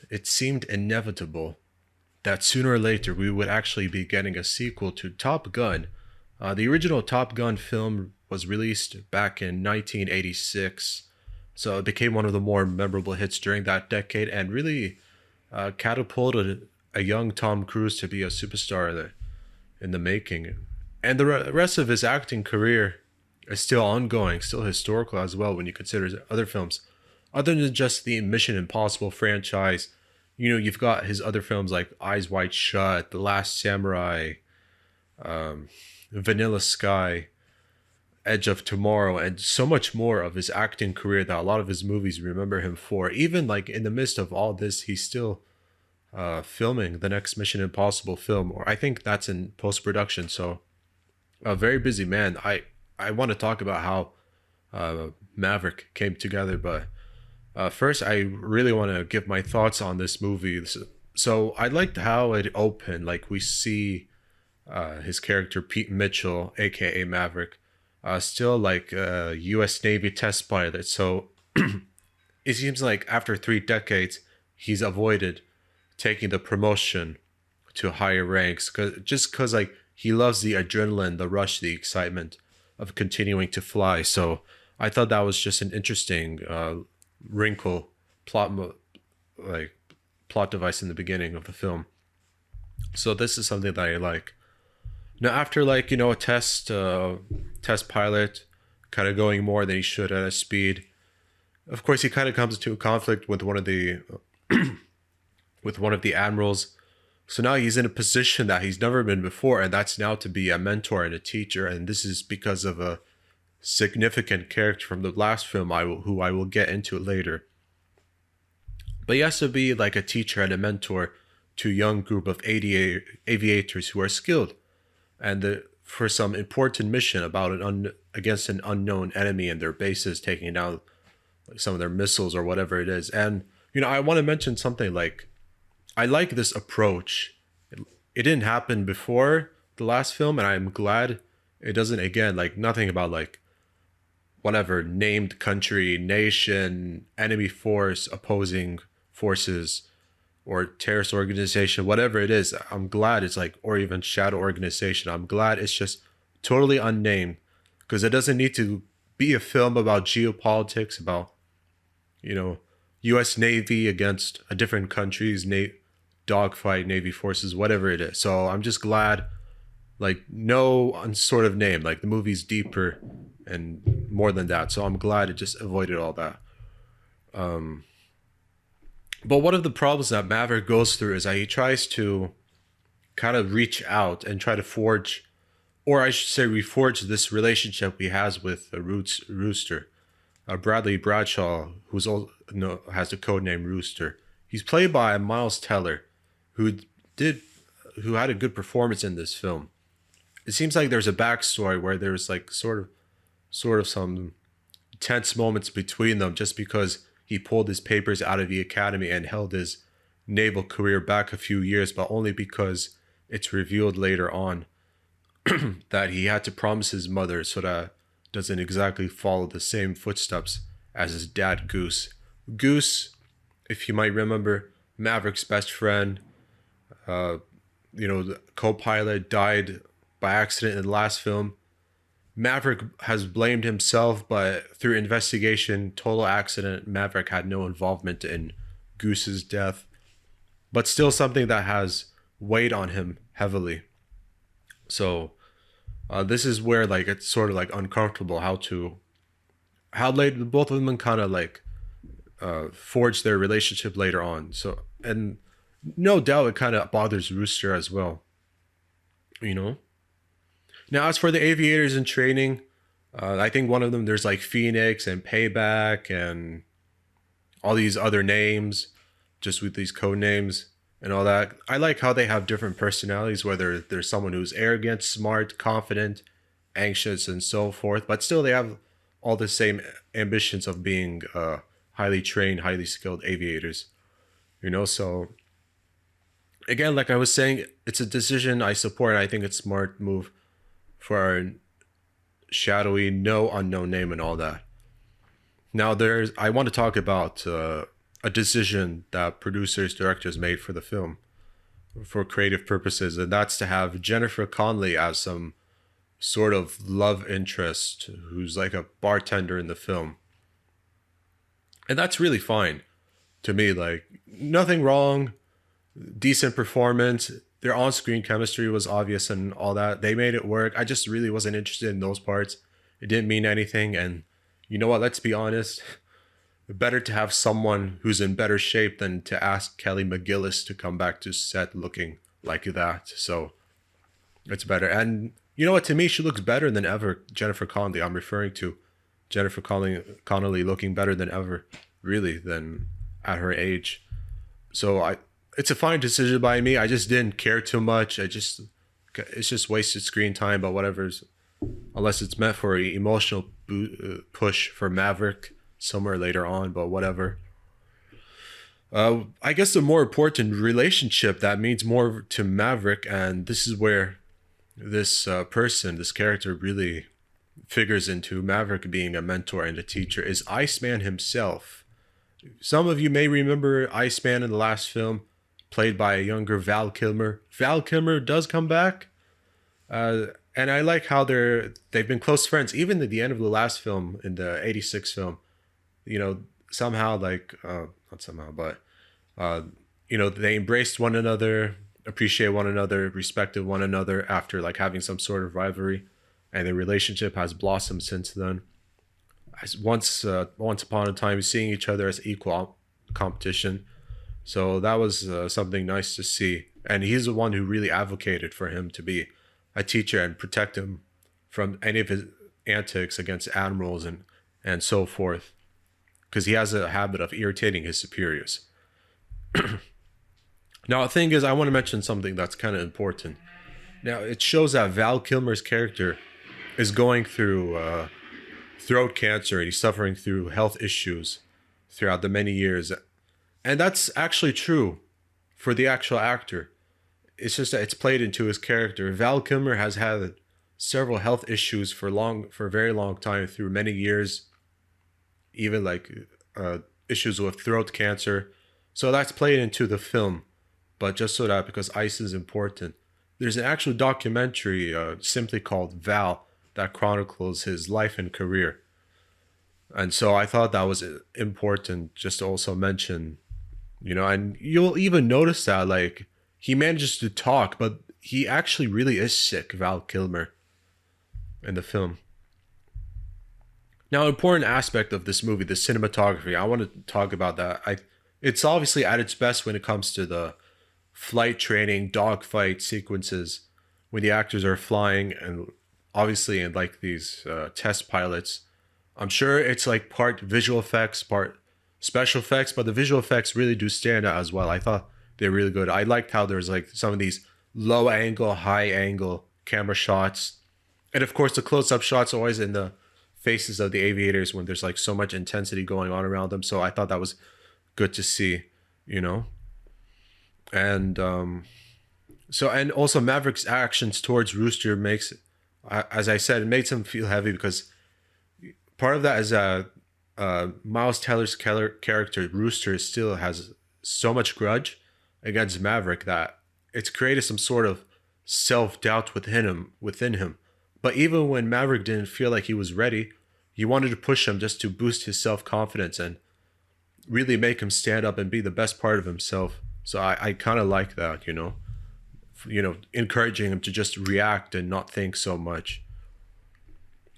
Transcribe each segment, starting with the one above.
it seemed inevitable that sooner or later we would actually be getting a sequel to Top Gun. The original Top Gun film was released back in 1986, so it became one of the more memorable hits during that decade and really catapulted a young Tom Cruise to be a superstar in the making. And the rest of his acting career is still ongoing, still historical as well when you consider his other films. Other than just the Mission Impossible franchise, you've got his other films like Eyes Wide Shut, The Last Samurai, Vanilla Sky, Edge of Tomorrow, and so much more of his acting career that a lot of his movies remember him for. Even like in the midst of all this, he's still filming the next Mission Impossible film, or I think that's in post-production. So a very busy man. I want to talk about how Maverick came together, but first I really want to give my thoughts on this movie. So I liked how it opened. Like we see his character Pete Mitchell, aka Maverick, still like a U.S. Navy test pilot. So it seems like after 3 decades, he's avoided taking the promotion to higher ranks, cause like he loves the adrenaline, the rush, the excitement of continuing to fly. So I thought that was just an interesting wrinkle, plot device in the beginning of the film. So this is something that I like. Now after a test pilot, kind of going more than he should at a speed. Of course, he kind of comes into a conflict with one of the admirals. So now he's in a position that he's never been before, and that's now to be a mentor and a teacher. And this is because of a significant character from the last film, who I will get into later. But he has to be like a teacher and a mentor to a young group of aviators who are skilled, and for some important mission about against an unknown enemy and their bases, taking down some of their missiles or whatever it is. And I want to mention something like, I like this approach. It didn't happen before the last film, and I'm glad it doesn't again. Like nothing about like whatever named country, nation, enemy force, opposing forces, or terrorist organization, whatever it is. I'm glad it's like, or even shadow organization. I'm glad it's just totally unnamed, because it doesn't need to be a film about geopolitics, about U.S. Navy against a different country's dogfight, Navy forces, whatever it is. So I'm just glad, like, no sort of name. Like the movie's deeper and more than that. So I'm glad it just avoided all that. But one of the problems that Maverick goes through is that he tries to kind of reach out and try to forge, or I should say reforge, this relationship he has with the Rooster. Bradley Bradshaw, has the code name Rooster. He's played by Miles Teller, who had a good performance in this film. It seems like there's a backstory where there's like sort of some tense moments between them, just because he pulled his papers out of the academy and held his naval career back a few years, but only because it's revealed later on that he had to promise his mother so that doesn't exactly follow the same footsteps as his dad, Goose. Goose, if you might remember, Maverick's best friend, the co-pilot, died by accident in the last film. Maverick has blamed himself, but through investigation, total accident, Maverick had no involvement in Goose's death, but still something that has weighed on him heavily. So this is where like it's sort of like uncomfortable how late both of them kind of like forged their relationship later on. So, and no doubt it kind of bothers Rooster as well. Now, as for the aviators in training, I think one of them, there's like Phoenix and Payback and all these other names, just with these code names and all that. I like how they have different personalities, whether there's someone who's arrogant, smart, confident, anxious, and so forth, but still they have all the same ambitions of being highly trained, highly skilled aviators. So again, like I was saying, it's a decision I support, and I think it's a smart move for our shadowy, no unknown name and all that. Now I want to talk about a decision that producers, directors made for the film for creative purposes, and that's to have Jennifer Connelly as some sort of love interest who's like a bartender in the film. And that's really fine to me. Like, nothing wrong, decent performance. Their on screen chemistry was obvious and all that. They made it work. I just really wasn't interested in those parts. It didn't mean anything. And you know what? Let's be honest. Better to have someone who's in better shape than to ask Kelly McGillis to come back to set looking like that. So it's better. And you know what? To me, she looks better than ever. Jennifer Connelly. I'm referring to Jennifer Connelly looking better than ever, really, than at her age. So it's a fine decision by me. I just didn't care too much. It's just wasted screen time, but whatever's, unless it's meant for an emotional push for Maverick somewhere later on, but whatever. I guess the more important relationship that means more to Maverick, and this is where this this character really figures into Maverick being a mentor and a teacher, is Iceman himself. Some of you may remember Iceman in the last film, played by a younger Val Kilmer. Val Kilmer does come back, and I like how they've been close friends, even at the end of the last film, in the '86 film. You know, somehow, like, not somehow, but, you know, they embraced one another, appreciate one another, respected one another after, like, having some sort of rivalry. And the relationship has blossomed since then. As once upon a time, seeing each other as equal competition. So that was something nice to see. And he's the one who really advocated for him to be a teacher and protect him from any of his antics against admirals and so forth. Because he has a habit of irritating his superiors. Now, the thing is, I want to mention something that's kind of important. Now, it shows that Val Kilmer's character is going through throat cancer, and he's suffering through health issues throughout the many years. And that's actually true for the actual actor. It's just that it's played into his character. Val Kilmer has had several health issues for a very long time, through many years, even like issues with throat cancer. So that's played into the film. But just so that, because ice is important, there's an actual documentary simply called Val that chronicles his life and career. And so I thought that was important just to also mention, you know, and you'll even notice that, like, he manages to talk, but he actually really is sick, Val Kilmer, in the film. Now, an important aspect of this movie, the cinematography, I want to talk about that. It's obviously at its best when it comes to the flight training, dogfight sequences, when the actors are flying, and obviously in like these test pilots. I'm sure it's like part visual effects, part special effects, but the visual effects really do stand out as well. I thought they're really good. I liked how there's like some of these low angle, high angle camera shots. And of course, the close up shots always in the faces of the aviators when there's like so much intensity going on around them. So I thought that was good to see, you know. And and also Maverick's actions towards Rooster makes, as I said, it makes him feel heavy, because part of that is Miles Teller's character Rooster still has so much grudge against Maverick that it's created some sort of self-doubt within him. But even when Maverick didn't feel like he was ready, he wanted to push him just to boost his self-confidence and really make him stand up and be the best part of himself. So I kind of like that, you know, encouraging him to just react and not think so much.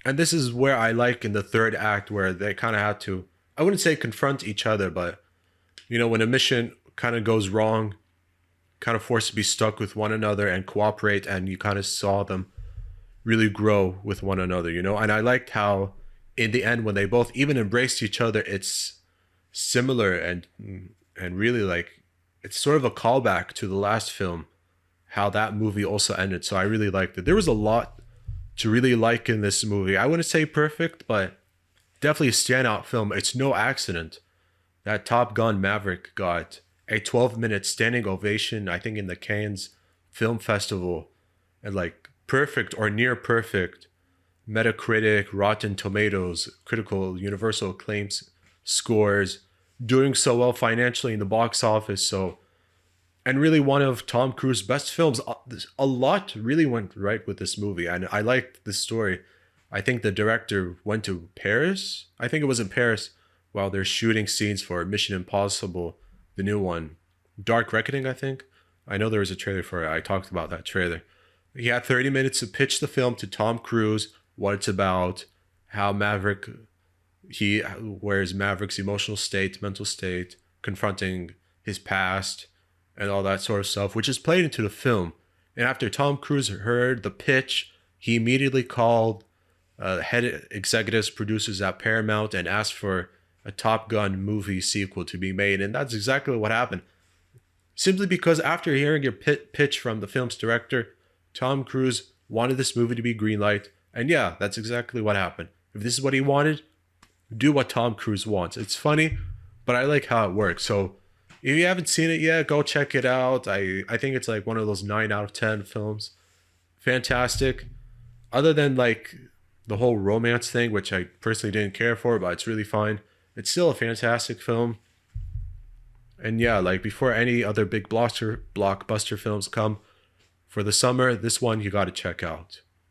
And this is where I like in the third act, where they kind of had to, I wouldn't say confront each other, but, you know, when a mission kind of goes wrong, kind of forced to be stuck with one another and cooperate, and you kind of saw them really grow with one another, you know. And I liked how in the end, when they both even embraced each other, it's similar and really like, it's sort of a callback to the last film, how that movie also ended. So I really liked it. There was a lot to really like in this movie. I wouldn't say perfect, but definitely a standout film. It's no accident that Top Gun Maverick got a 12-minute standing ovation, I think in the Cannes Film Festival, and like perfect or near perfect Metacritic, Rotten Tomatoes, critical universal acclaims scores, doing so well financially in the box office. So, and really one of Tom Cruise's best films. A lot really went right with this movie, and I liked the story. I think the director went to Paris. I think it was in Paris while they're shooting scenes for Mission Impossible, the new one, Dark Reckoning. I think I know there was a trailer for it. I talked about that trailer. He had 30 minutes to pitch the film to Tom Cruise, what it's about, how Maverick, where's Maverick's emotional state, mental state, confronting his past, and all that sort of stuff, which is played into the film. And after Tom Cruise heard the pitch, he immediately called head executives, producers at Paramount, and asked for a Top Gun movie sequel to be made. And that's exactly what happened. Simply because after hearing your pitch from the film's director, Tom Cruise wanted this movie to be greenlight. And yeah, that's exactly what happened. If this is what he wanted, do what Tom Cruise wants. It's funny, but I like how it works. So if you haven't seen it yet, go check it out. I think it's like one of those 9 out of 10 films. Fantastic. Other than like the whole romance thing, which I personally didn't care for, but it's really fine. It's still a fantastic film. And yeah, like before any other big blockbuster films come for the summer, this one you got to check out.